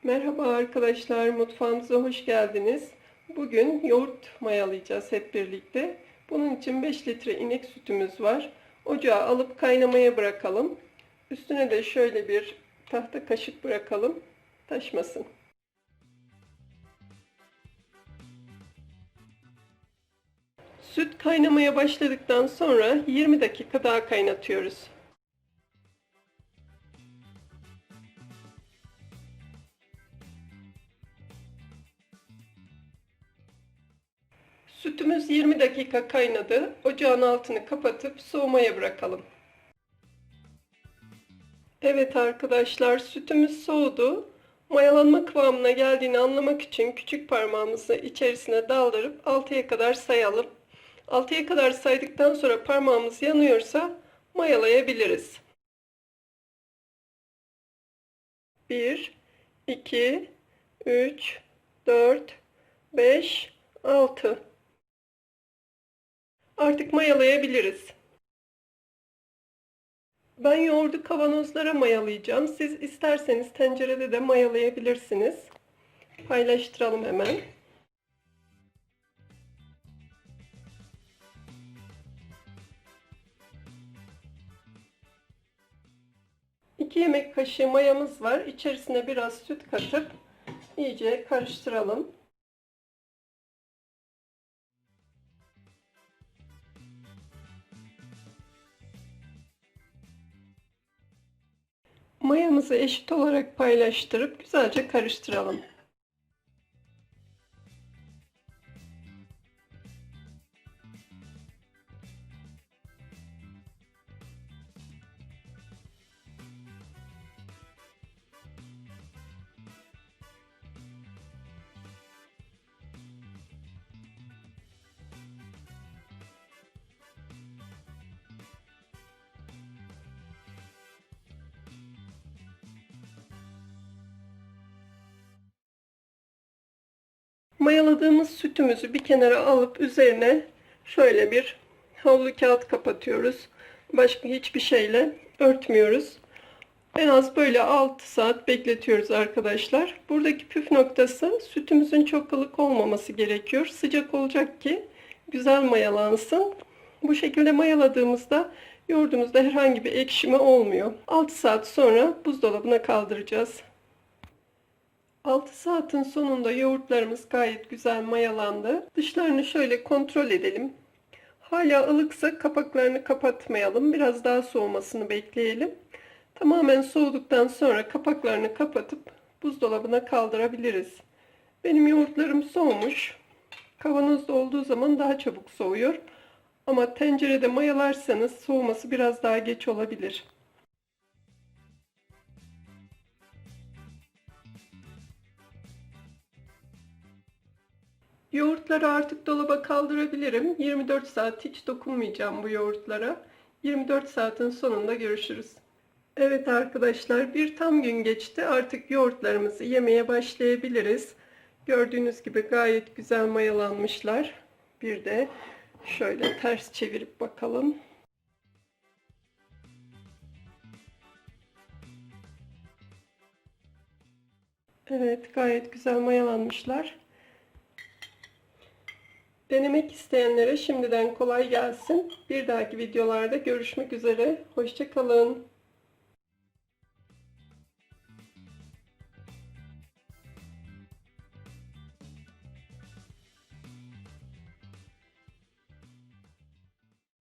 Merhaba arkadaşlar, mutfağımıza hoş geldiniz. Bugün yoğurt mayalayacağız hep birlikte. Bunun için 5 litre inek sütümüz var. Ocağa alıp kaynamaya bırakalım. Üstüne de şöyle bir tahta kaşık bırakalım, taşmasın. Süt kaynamaya başladıktan sonra 20 dakika daha kaynatıyoruz. Sütümüz 20 dakika kaynadı. Ocağın altını kapatıp soğumaya bırakalım. Evet arkadaşlar, sütümüz soğudu. Mayalanma kıvamına geldiğini anlamak için küçük parmağımızı içerisine daldırıp 6'ya kadar sayalım. 6'ya kadar saydıktan sonra parmağımız yanıyorsa mayalayabiliriz. 1, 2, 3, 4, 5, 6. Artık mayalayabiliriz. Ben yoğurdu kavanozlara mayalayacağım. Siz isterseniz tencerede de mayalayabilirsiniz. Paylaştıralım hemen. İki yemek kaşığı mayamız var. İçerisine biraz süt katıp iyice karıştıralım. Mayamızı eşit olarak paylaştırıp güzelce karıştıralım. Mayaladığımız sütümüzü bir kenara alıp üzerine şöyle bir havlu kağıt kapatıyoruz. Başka hiçbir şeyle örtmüyoruz. En az böyle 6 saat bekletiyoruz arkadaşlar. Buradaki püf noktası, sütümüzün çok ılık olmaması gerekiyor. Sıcak olacak ki güzel mayalansın. Bu şekilde mayaladığımızda yoğurdumuzda herhangi bir ekşime olmuyor. 6 saat sonra buzdolabına kaldıracağız. 6 saatin sonunda yoğurtlarımız gayet güzel mayalandı. Dışlarını şöyle kontrol edelim. Hala ılıksa kapaklarını kapatmayalım. Biraz daha soğumasını bekleyelim. Tamamen soğuduktan sonra kapaklarını kapatıp buzdolabına kaldırabiliriz. Benim yoğurtlarım soğumuş. Kavanozda olduğu zaman daha çabuk soğuyor. Ama tencerede mayalarsanız soğuması biraz daha geç olabilir. Yoğurtları artık dolaba kaldırabilirim. 24 saat hiç dokunmayacağım bu yoğurtlara. 24 saatin sonunda görüşürüz. Evet arkadaşlar, bir tam gün geçti. Artık yoğurtlarımızı yemeye başlayabiliriz. Gördüğünüz gibi gayet güzel mayalanmışlar. Bir de şöyle ters çevirip bakalım. Evet, gayet güzel mayalanmışlar. Denemek isteyenlere şimdiden kolay gelsin. Bir dahaki videolarda görüşmek üzere. Hoşça kalın.